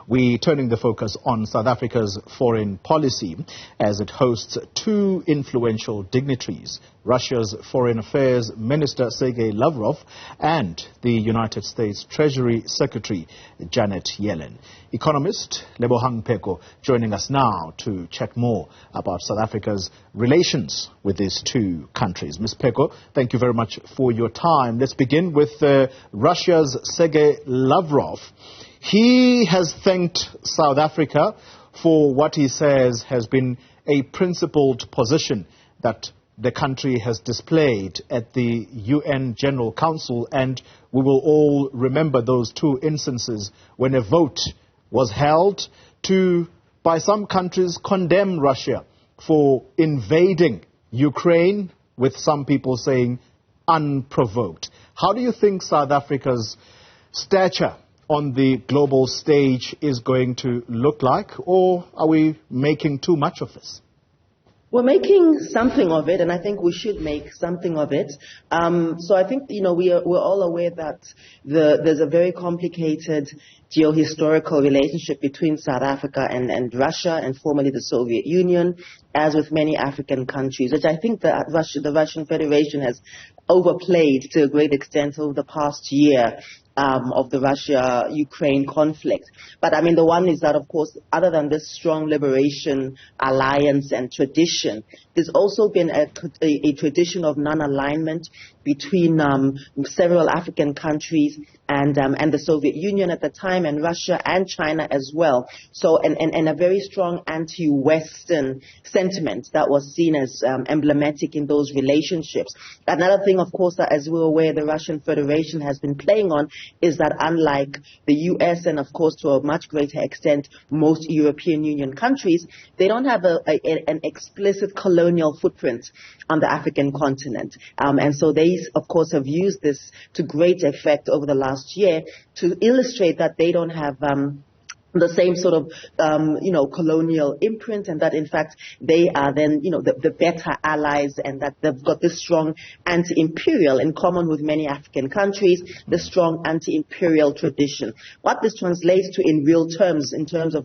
we're turning the focus on South Africa's foreign policy as it hosts two influential dignitaries, Russia's Foreign Affairs Minister Sergey Lavrov and the United States Treasury Secretary Janet Yellen. Economist Lebohang Pheko joining us now to chat more about South Africa's relations with these two countries. Ms. Pheko, thank you very much for your time. Let's begin with Russia's Sergey Lavrov. He has thanked South Africa for what he says has been a principled position that the country has displayed at the UN General Council, and we will all remember those two instances when a vote was held to, by some countries, condemn Russia for invading Ukraine, with some people saying unprovoked. How do you think South Africa's stature on the global stage is going to look like, or are we making too much of this? We're making something of it, and I think we should make something of it. So I think, we're all aware that there's a very complicated geohistorical relationship between South Africa and Russia, and formerly the Soviet Union, as with many African countries, which I think that the Russian Federation has overplayed to a great extent over the past year of the Russia-Ukraine conflict. But I mean, the one is that, of course, other than this strong liberation alliance and tradition, there's also been a tradition of non-alignment between several African countries and the Soviet Union at the time, and Russia and China as well. So, and a very strong anti-Western sentiment that was seen as emblematic in those relationships. Another thing, of course, that, as we're aware, the Russian Federation has been playing on is that, unlike the U.S. and, of course, to a much greater extent, most European Union countries, they don't have an explicit colonial footprint on the African continent. And so they, of course, have used this to great effect over the last year to illustrate that they don't have the same sort of, colonial imprint, and that in fact they are then, the better allies, and that they've got this strong anti-imperial, in common with many African countries, the strong anti-imperial tradition. What this translates to in real terms, in terms of,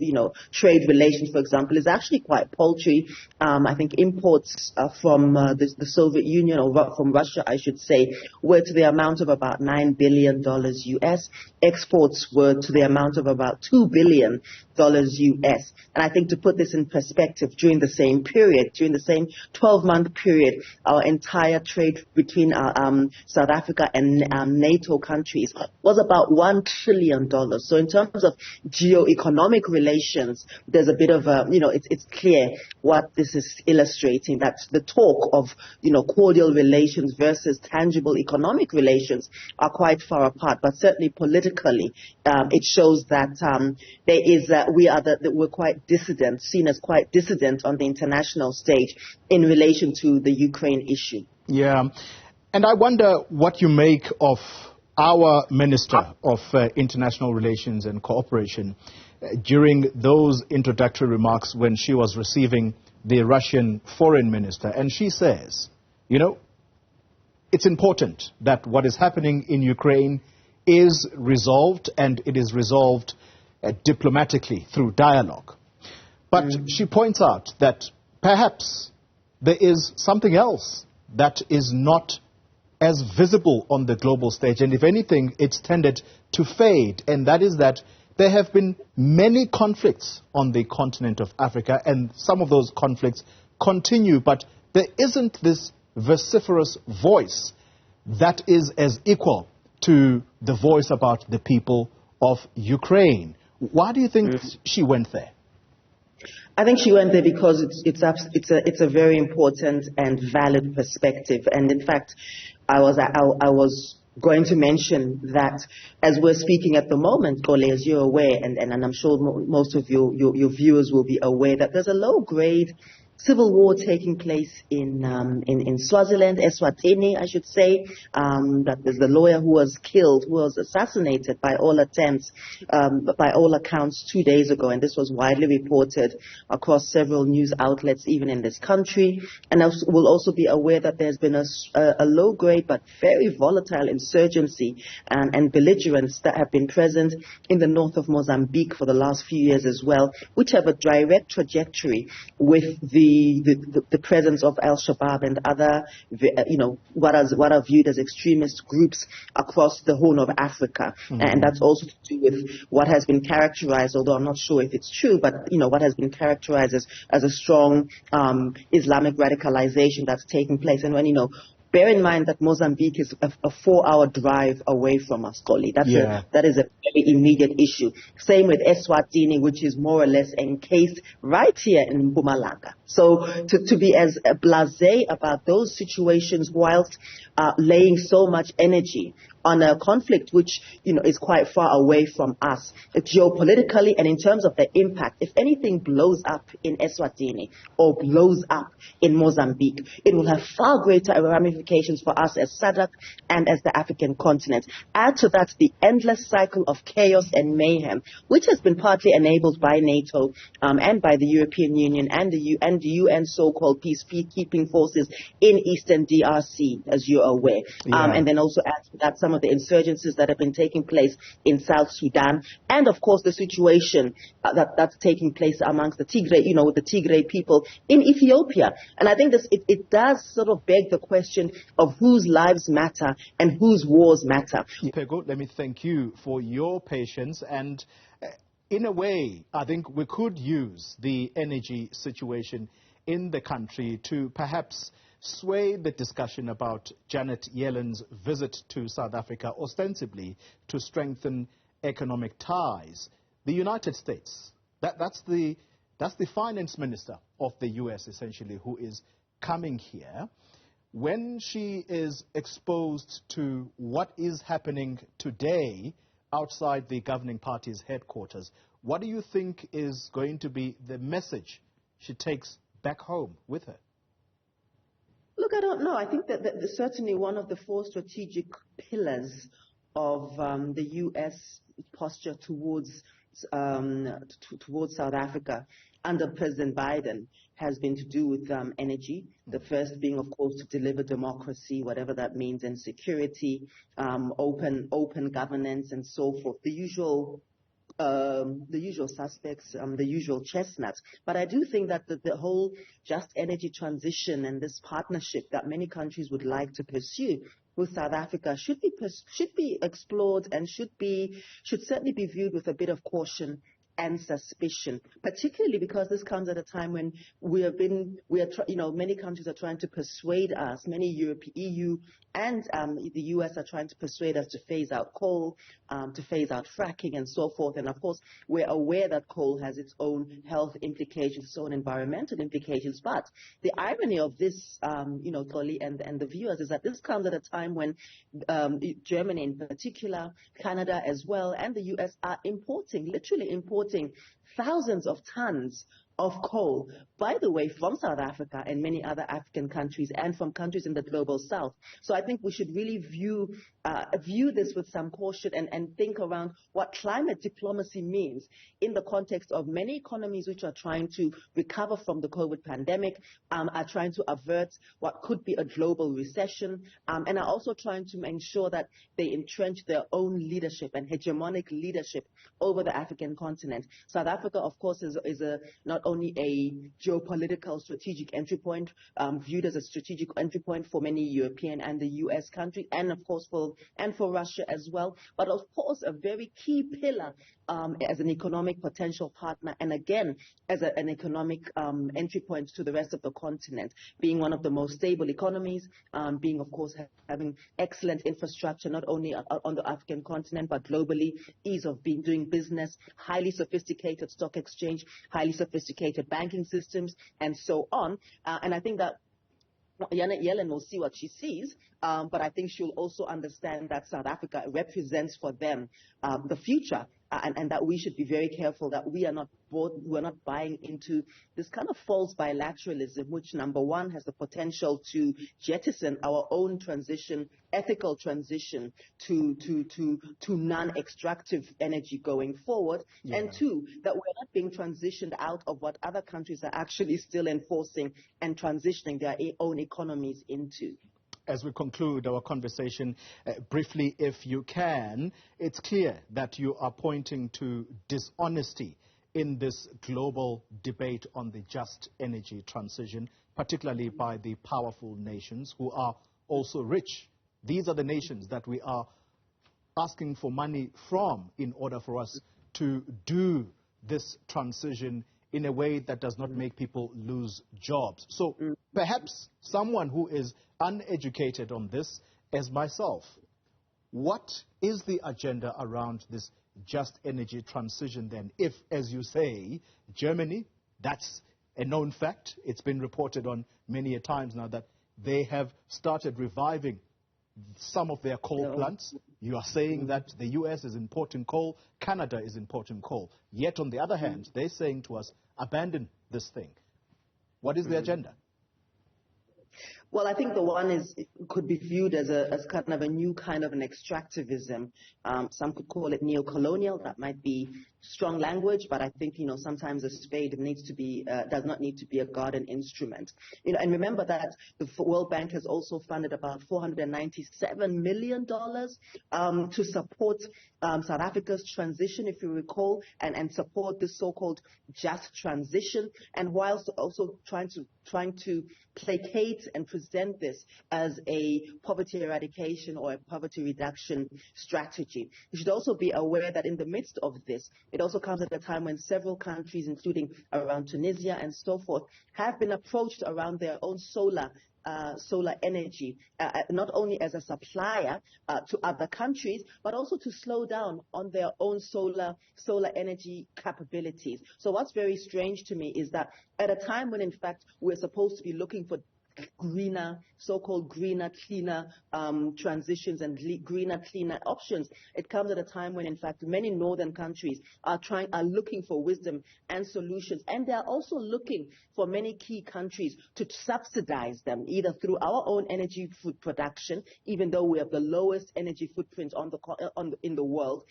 trade relations, for example, is actually quite paltry. I think imports from the Soviet Union, or from Russia, I should say, were to the amount of about $9 billion US. Exports were to the amount of about $2 billion US. And I think, to put this in perspective, during the same period, during the same 12-month period, our entire trade between South Africa and NATO countries was about $1 trillion. So in terms of geo-economic relations, there's a bit of it's clear what this is illustrating, that the talk of, cordial relations versus tangible economic relations are quite far apart. But certainly politically, it shows that we're quite dissident, seen as quite dissident on the international stage in relation to the Ukraine issue. Yeah, and I wonder what you make of our Minister of International Relations and Cooperation during those introductory remarks when she was receiving the Russian Foreign Minister. And she says, it's important that what is happening in Ukraine is resolved, and it is resolved diplomatically through dialogue. But she points out that perhaps there is something else that is not as visible on the global stage, and if anything, it's tended to fade, and that is that there have been many conflicts on the continent of Africa, and some of those conflicts continue, but there isn't this vociferous voice that is as equal to the voice about the people of Ukraine. Why do you think she went there? I think she went there because it's a very important and valid perspective. And in fact, I was going to mention that as we're speaking at the moment, Gole, as you're aware, and I'm sure most of your viewers will be aware, that there's a low-grade civil war taking place in Swaziland, Eswatini, I should say. That there's the lawyer who was killed, who was assassinated by all attempts, by all accounts 2 days ago, and this was widely reported across several news outlets, even in this country. And I will also be aware that there's been a low-grade but very volatile insurgency and belligerents that have been present in the north of Mozambique for the last few years as well, which have a direct trajectory with the presence of Al-Shabaab and other, what are viewed as extremist groups across the Horn of Africa. Mm-hmm. And that's also to do with what has been characterized, although I'm not sure if it's true, but, what has been characterized as a strong Islamic radicalization that's taking place. And when, bear in mind that Mozambique is a 4-hour drive away from us, Koli. That is a very immediate issue. Same with Eswatini, which is more or less encased right here in Mpumalanga. So to be as blasé about those situations whilst laying so much energy on a conflict which, is quite far away from us geopolitically and in terms of the impact. If anything blows up in Eswatini or blows up in Mozambique, it will have far greater ramifications for us as SADC and as the African continent. Add to that the endless cycle of chaos and mayhem, which has been partly enabled by NATO and by the European Union and the UN so-called peacekeeping forces in Eastern DRC, as you're aware. And then also add to that some of the insurgencies that have been taking place in South Sudan, and of course the situation that's taking place amongst the Tigray, with the Tigray people in Ethiopia. And I think it does sort of beg the question of whose lives matter and whose wars matter. Pheko, let me thank you for your patience, and in a way, I think we could use the energy situation in the country to perhaps sway the discussion about Janet Yellen's visit to South Africa, ostensibly to strengthen economic ties. The United States, that's the finance minister of the U.S., essentially, who is coming here. When she is exposed to what is happening today outside the governing party's headquarters, what do you think is going to be the message she takes back home with her? Look, I don't know. I think that certainly one of the 4 strategic pillars of the U.S. posture towards South Africa under President Biden has been to do with energy. The first being, of course, to deliver democracy, whatever that means, and security, open governance, and so forth. The usual suspects, the usual chestnuts. But I do think that the whole just energy transition and this partnership that many countries would like to pursue with South Africa should be explored and should certainly be viewed with a bit of caution and suspicion, particularly because this comes at a time when many countries are trying to persuade us, many EU and the US are trying to persuade us to phase out coal, to phase out fracking and so forth. And of course, we're aware that coal has its own health implications, its own environmental implications. But the irony of this, Toli and the viewers, is that this comes at a time when Germany in particular, Canada as well, and the US are literally importing thousands of tons of coal, by the way, from South Africa and many other African countries and from countries in the global south. So I think we should really view this with some caution and think around what climate diplomacy means in the context of many economies which are trying to recover from the COVID pandemic, are trying to avert what could be a global recession, and are also trying to ensure that they entrench their own leadership and hegemonic leadership over the African continent. South Africa, of course, is not only a geopolitical strategic entry point, viewed as a strategic entry point for many European and the US countries, and of course for Russia as well, but of course a very key pillar as an economic potential partner, and again as an economic entry point to the rest of the continent, being one of the most stable economies, being of course having excellent infrastructure not only on the African continent but globally, ease of doing business, highly sophisticated stock exchange, highly sophisticated banking systems, and so on. And I think that Janet Yellen will see what she sees, but I think she'll also understand that South Africa represents for them the future and that we should be very careful that we're not buying into this kind of false bilateralism, which, number one, has the potential to jettison our own transition, ethical transition to non-extractive energy going forward, and two, that we're not being transitioned out of what other countries are actually still enforcing and transitioning their own economies into. As we conclude our conversation, briefly, if you can, it's clear that you are pointing to dishonesty in this global debate on the just energy transition, particularly by the powerful nations who are also rich. These are the nations that we are asking for money from in order for us to do this transition in a way that does not make people lose jobs. So perhaps someone who is uneducated on this, as myself, what is the agenda around this just energy transition then? If, as you say, Germany, that's a known fact, it's been reported on many a times now that they have started reviving some of their coal plants. You are saying that the U.S. is importing coal, Canada is importing coal. Yet, on the other hand, they're saying to us, abandon this thing. What is the agenda? Well, I think the one could be viewed as kind of a new kind of an extractivism. Some could call it neo-colonial. That might be strong language, but I think, sometimes a spade does not need to be a garden instrument. And remember that the World Bank has also funded about $497 million to support South Africa's transition, if you recall, and support this so-called just transition, and whilst also trying to placate and present this as a poverty eradication or a poverty reduction strategy. You should also be aware that in the midst of this, it also comes at a time when several countries, including around Tunisia and so forth, have been approached around their own solar energy, not only as a supplier to other countries, but also to slow down on their own solar energy capabilities. So what's very strange to me is that at a time when, in fact, we're supposed to be looking for greener, so-called greener, cleaner transitions and greener, cleaner options, it comes at a time when, in fact, many northern countries are looking for wisdom and solutions, and they are also looking for many key countries to subsidize them, either through our own energy food production, even though we have the lowest energy footprint in the world,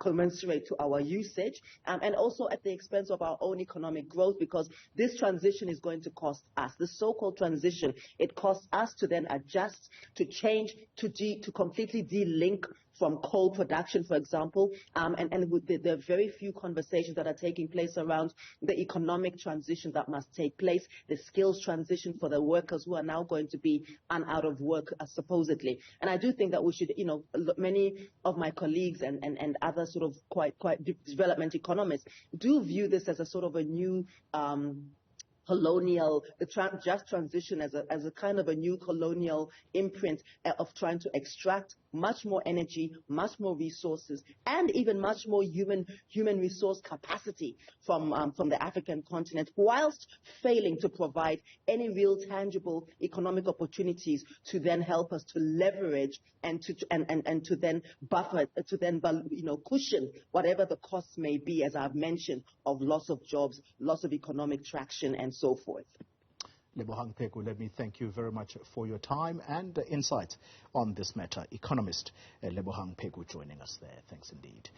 commensurate to our usage, and also at the expense of our own economic growth, because this transition is going to cost us. The so-called transition, it costs us to then adjust, to change, to completely de-link from coal production, for example, and there are very few conversations that are taking place around the economic transition that must take place, the skills transition for the workers who are now going to be out of work, supposedly. And I do think that we should, many of my colleagues and other sort of quite development economists do view this as a sort of a new colonial, just transition as a kind of a new colonial imprint of trying to extract much more energy, much more resources, and even much more human resource capacity from the African continent, whilst failing to provide any real tangible economic opportunities to then help us to leverage and to then buffer, to then cushion whatever the costs may be, as I've mentioned, of loss of jobs, loss of economic traction, and so forth. Lebohang Pheko, let me thank you very much for your time and insight on this matter. Economist Lebohang Pheko joining us there. Thanks indeed.